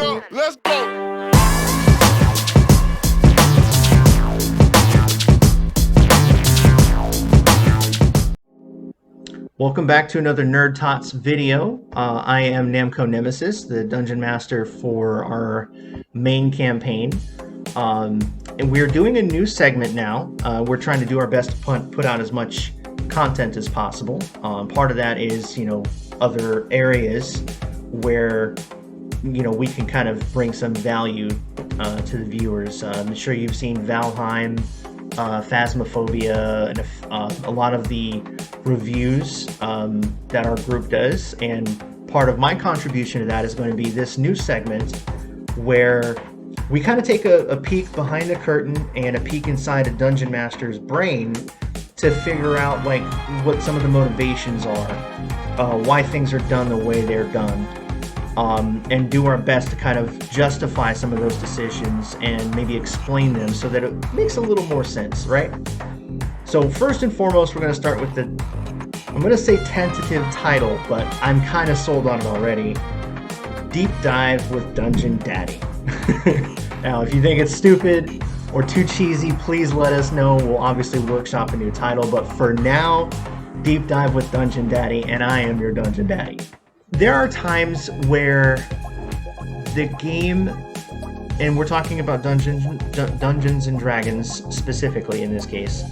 go, let's go. Welcome back to another NerdTots video. I am Namco Nemesis, the Dungeon Master for our main campaign. And we're doing a new segment now. We're trying to do our best to put out as much content as possible. Part of that is, other areas where, we can kind of bring some value to the viewers. I'm sure you've seen Valheim, Phasmophobia, and a lot of the reviews that our group does, and part of my contribution to that is going to be this new segment where we kind of take a peek behind the curtain and a peek inside a dungeon master's brain to figure out what some of the motivations are, why things are done the way they're done, and do our best to kind of justify some of those decisions and maybe explain them so that it makes a little more sense, right? So first and foremost, we're going to start with I'm going to say tentative title, but I'm kind of sold on it already. Deep Dive with Dungeon Daddy. Now, if you think it's stupid or too cheesy, please let us know. We'll obviously workshop a new title, but for now, Deep Dive with Dungeon Daddy, and I am your Dungeon Daddy. There are times where the game, and we're talking about Dungeons and Dragons specifically in this case,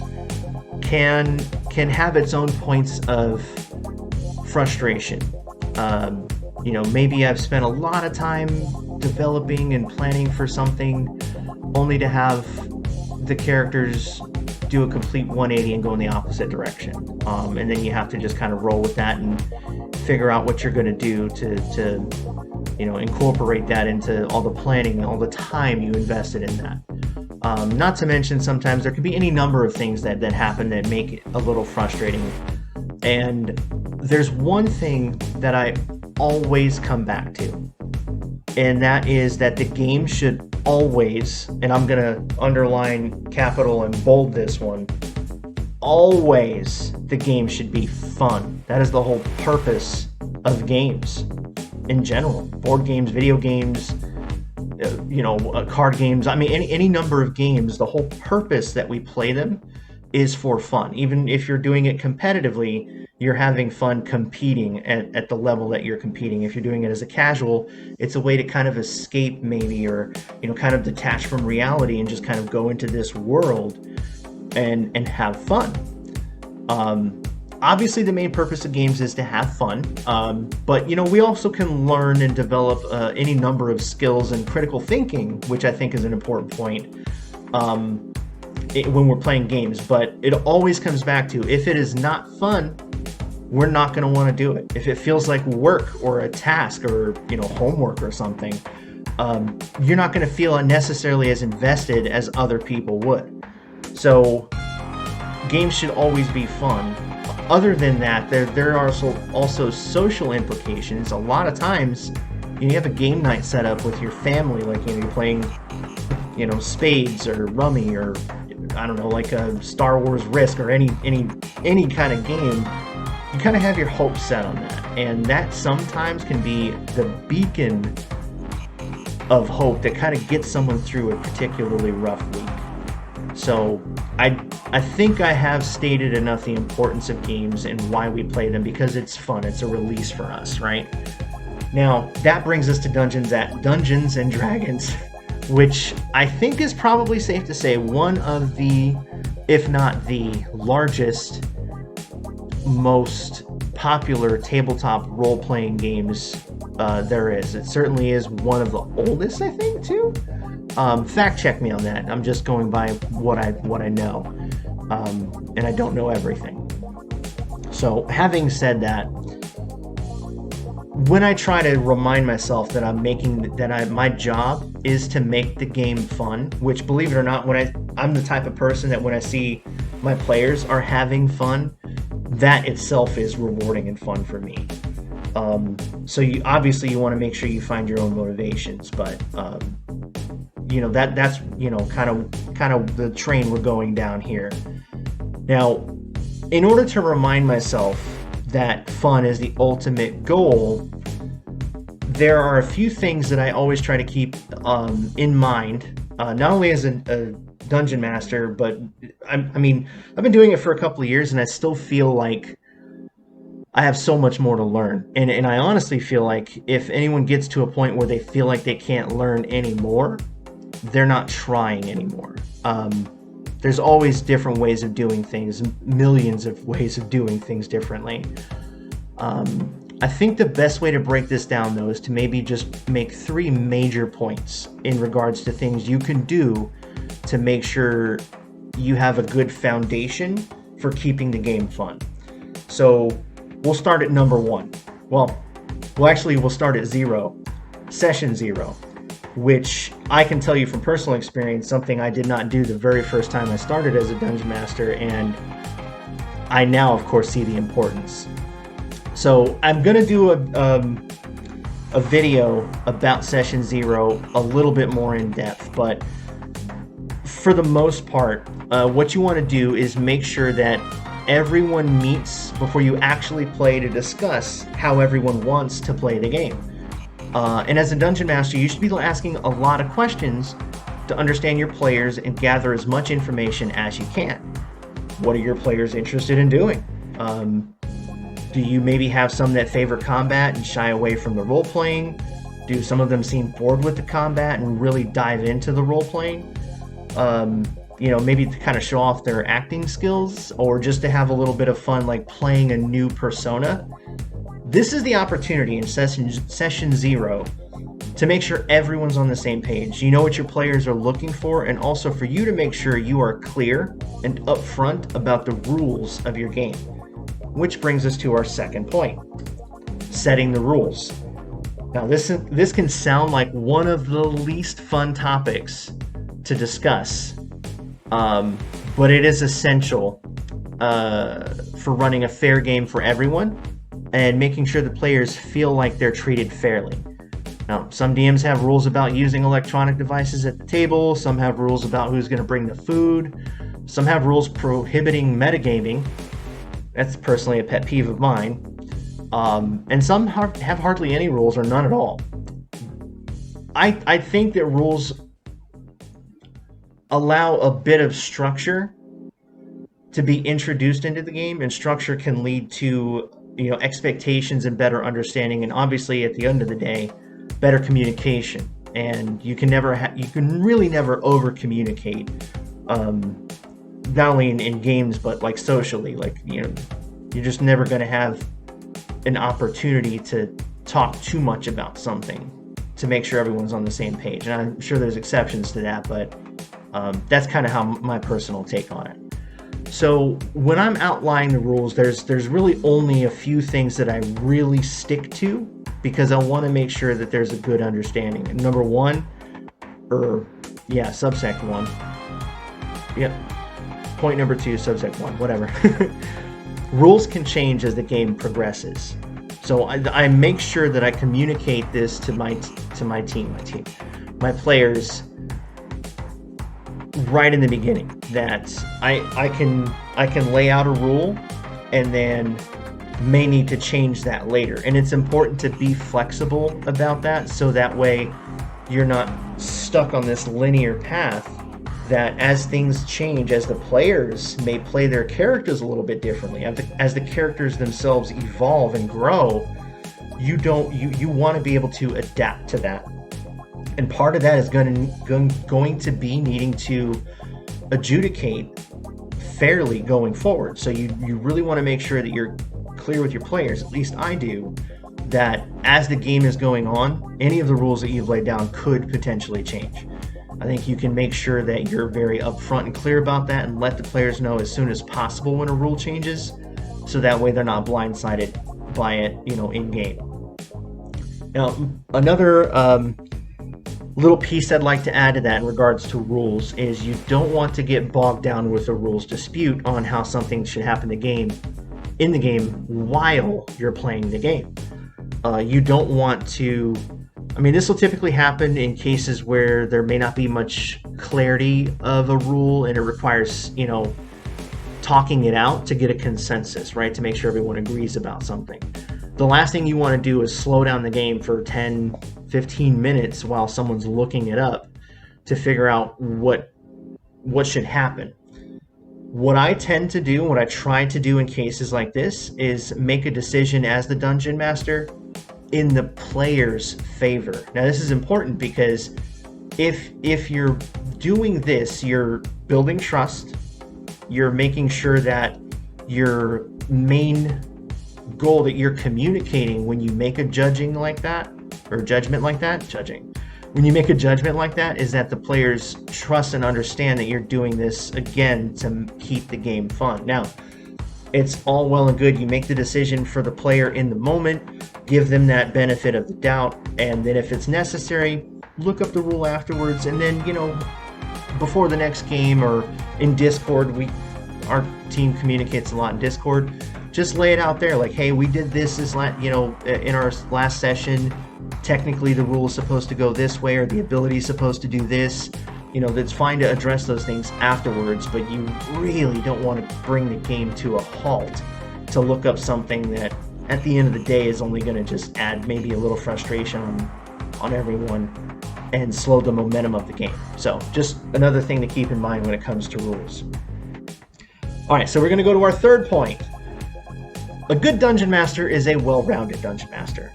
can have its own points of frustration. Maybe I've spent a lot of time developing and planning for something only to have the characters do a complete 180 and go in the opposite direction. And then you have to just kind of roll with that and figure out what you're going to do to incorporate that into all the planning, all the time you invested in that. Not to mention, sometimes there can be any number of things that happen that make it a little frustrating. And there's one thing that I always come back to, and that is that the game should always, and I'm going to underline, capital, and bold this one, always the game should be fun. That is the whole purpose of games in general. Board games, video games, card games. I mean, any number of games, the whole purpose that we play them is for fun. Even if you're doing it competitively, you're having fun competing at the level that you're competing. If you're doing it as a casual, it's a way to kind of escape maybe, or, kind of detach from reality and just kind of go into this world and have fun. Obviously, the main purpose of games is to have fun, but we also can learn and develop any number of skills and critical thinking, which I think is an important point when we're playing games. But it always comes back to, if it is not fun, we're not going to want to do it. If it feels like work or a task or homework or something, you're not going to feel necessarily as invested as other people would. So games should always be fun. Other than that, there are also social implications. A lot of times, you have a game night set up with your family, you're playing, spades or rummy, or I don't know, like a Star Wars Risk or any kind of game. You kind of have your hopes set on that, and that sometimes can be the beacon of hope that kind of gets someone through a particularly rough week. So I think I have stated enough the importance of games and why we play them, because it's fun. It's a release for us, right? Now, that brings us to Dungeons and Dragons, which I think is probably safe to say one of the, if not the largest, most popular tabletop role-playing games there is. It certainly is one of the oldest, I think, too. Fact check me on that. I'm just going by what I know, and I don't know everything. So, having said that, when I try to remind myself that my job is to make the game fun, which, believe it or not, I'm the type of person that when I see my players are having fun, that itself is rewarding and fun for me. So you want to make sure you find your own motivations, but that's kind of the train we're going down here. Now, in order to remind myself that fun is the ultimate goal, there are a few things that I always try to keep in mind, not only as a dungeon master, but I mean, I've been doing it for a couple of years, and I still feel like I have so much more to learn. And I honestly feel like if anyone gets to a point where they feel like they can't learn anymore, they're not trying anymore. There's always different ways of doing things, millions of ways of doing things differently. I think the best way to break this down, though, is to maybe just make 3 major points in regards to things you can do to make sure you have a good foundation for keeping the game fun. So we'll start at number 1. Well, actually, we'll start at 0, session 0, which I can tell you from personal experience, something I did not do the very first time I started as a dungeon master, and I now, of course, see the importance. So I'm going to do a video about session 0 a little bit more in depth, but for the most part, what you want to do is make sure that everyone meets before you actually play to discuss how everyone wants to play the game. And as a dungeon master, you should be asking a lot of questions to understand your players and gather as much information as you can. What are your players interested in doing? Do you maybe have some that favor combat and shy away from the role-playing? Do some of them seem bored with the combat and really dive into the role-playing? Maybe to kind of show off their acting skills, or just to have a little bit of fun, like playing a new persona. This is the opportunity in session 0 to make sure everyone's on the same page. You know what your players are looking for, and also for you to make sure you are clear and upfront about the rules of your game. Which brings us to our second point, setting the rules. Now, this can sound like one of the least fun topics to discuss, but it is essential for running a fair game for everyone and making sure the players feel like they're treated fairly. Now, some DMs have rules about using electronic devices at the table, some have rules about who's going to bring the food, some have rules prohibiting metagaming. That's personally a pet peeve of mine. And some have hardly any rules or none at all. I think that rules allow a bit of structure to be introduced into the game, and structure can lead to expectations and better understanding, and obviously at the end of the day, better communication. And you can really never over communicate. Not only in games, but like socially, you're just never going to have an opportunity to talk too much about something to make sure everyone's on the same page. And I'm sure there's exceptions to that, but that's kind of how my personal take on it. So when I'm outlining the rules, there's really only a few things that I really stick to, because I want to make sure that there's a good understanding. And number 1, subsect 1. Yep. Point number 2, subsect 1, whatever. Rules can change as the game progresses. So I make sure that I communicate this to my players right in the beginning, that I can lay out a rule and then may need to change that later. And it's important to be flexible about that, so that way you're not stuck on this linear path, that as things change, as the players may play their characters a little bit differently, as the characters themselves evolve and grow, you want to be able to adapt to that. And part of that is going to be needing to adjudicate fairly going forward. So you really want to make sure that you're clear with your players, at least I do, that as the game is going on, any of the rules that you've laid down could potentially change. I think you can make sure that you're very upfront and clear about that, and let the players know as soon as possible when a rule changes, so that way they're not blindsided by it, in game. Now, another little piece I'd like to add to that in regards to rules is you don't want to get bogged down with a rules dispute on how something should happen in the game while you're playing the game. You don't want to. This will typically happen in cases where there may not be much clarity of a rule, and it requires, talking it out to get a consensus, right? To make sure everyone agrees about something. the last thing you want to do is slow down the game for 10, 15 minutes while someone's looking it up to figure out what should happen. What I tend to do, what I try to do in cases like this, is make a decision as the dungeon master in the player's favor. Now, this is important because if you're doing this, you're building trust, you're making sure that your main goal that you're communicating when you make a judgment like that when you make a judgment like that is that the players trust and understand that you're doing this again to keep the game fun. Now, it's all well and good. You make the decision for the player in the moment, give them that benefit of the doubt, and then if it's necessary, look up the rule afterwards, and then, before the next game or in Discord, our team communicates a lot in Discord. Just lay it out there, like, hey, we did this in our last session. Technically, the rule is supposed to go this way, or the ability is supposed to do this. It's fine to address those things afterwards, but you really don't want to bring the game to a halt to look up something that, at the end of the day, is only going to just add maybe a little frustration on everyone and slow the momentum of the game. So, just another thing to keep in mind when it comes to rules. All right, so we're going to go to our third point. A good dungeon master is a well-rounded dungeon master.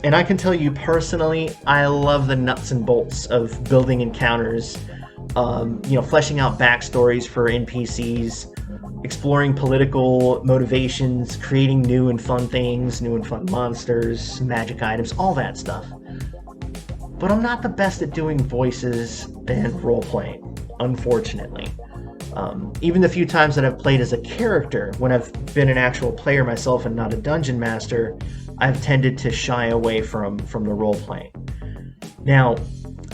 And I can tell you personally, I love the nuts and bolts of building encounters, fleshing out backstories for NPCs, exploring political motivations, creating new and fun things, new and fun monsters, magic items, all that stuff. But I'm not the best at doing voices and role-playing, unfortunately. Even the few times that I've played as a character, when I've been an actual player myself and not a dungeon master, I've tended to shy away from the role-playing. Now,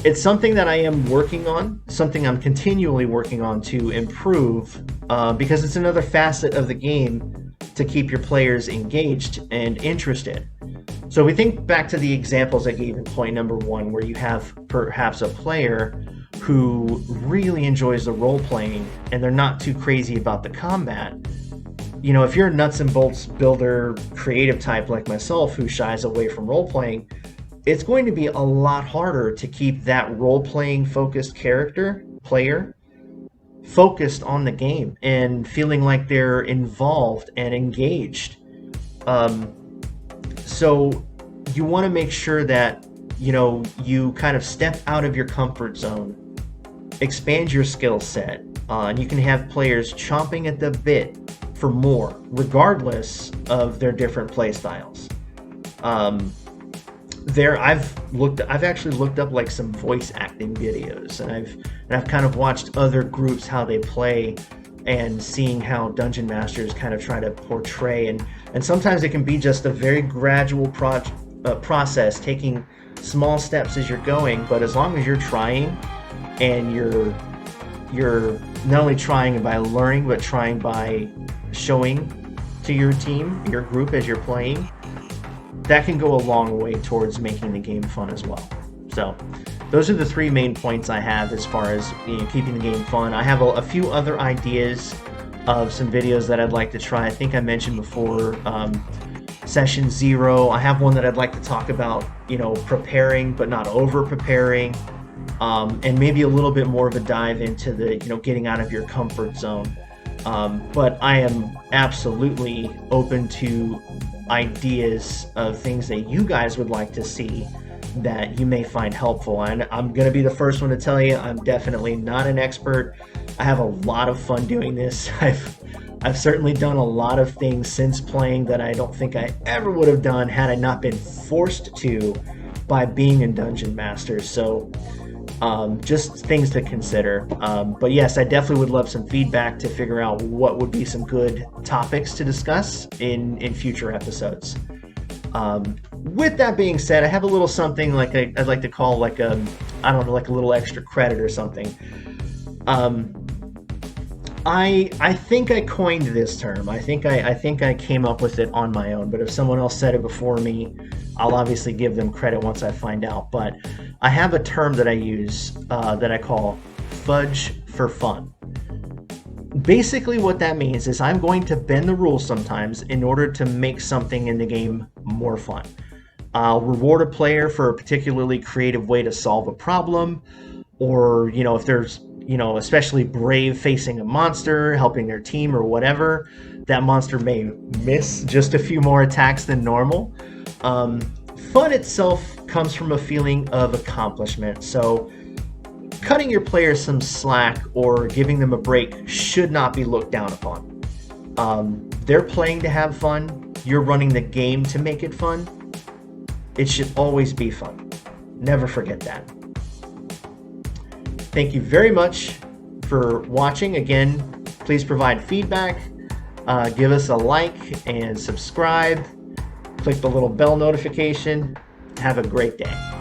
it's something that I am working on, something I'm continually working on to improve, because it's another facet of the game to keep your players engaged and interested. So we think back to the examples I gave in point number 1, where you have perhaps a player who really enjoys the role-playing and they're not too crazy about the combat. If you're a nuts and bolts builder, creative type like myself who shies away from role-playing, it's going to be a lot harder to keep that role-playing focused player focused on the game and feeling like they're involved and engaged. So you want to make sure that you kind of step out of your comfort zone, expand your skill set, and you can have players chomping at the bit for more, regardless of their different play styles. I've actually looked up like some voice acting videos, and I've kind of watched other groups how they play and seeing how dungeon masters kind of try to portray, and sometimes it can be just a very gradual process, taking small steps as you're going, but as long as you're trying and you're not only trying by learning, but trying by showing to your team, your group as you're playing, that can go a long way towards making the game fun as well. So those are the 3 main points I have as far as keeping the game fun. I have a few other ideas of some videos that I'd like to try. I think I mentioned before session 0. I have one that I'd like to talk about, preparing but not over preparing, and maybe a little bit more of a dive into the, getting out of your comfort zone. But I am absolutely open to ideas of things that you guys would like to see that you may find helpful. And I'm going to be the first one to tell you, I'm definitely not an expert. I have a lot of fun doing this. I've certainly done a lot of things since playing that I don't think I ever would have done had I not been forced to by being a dungeon master. So just things to consider. But yes, I definitely would love some feedback to figure out what would be some good topics to discuss in future episodes. With that being said, I have a little something like I'd like to call like a little extra credit or something. I think I coined this term. I think I came up with it on my own, but if someone else said it before me, I'll obviously give them credit once I find out. But I have a term that I use that I call fudge for fun. Basically, what that means is I'm going to bend the rules sometimes in order to make something in the game more fun. I'll reward a player for a particularly creative way to solve a problem, or, if there's, especially brave facing a monster, helping their team or whatever, that monster may miss just a few more attacks than normal. Um, Fun itself comes from a feeling of accomplishment. So, cutting your players some slack or giving them a break should not be looked down upon. They're playing to have fun. You're running the game to make it fun. It should always be fun. Never forget that. Thank you very much for watching. Again, please provide feedback. Give us a like and subscribe. Click the little bell notification. Have a great day.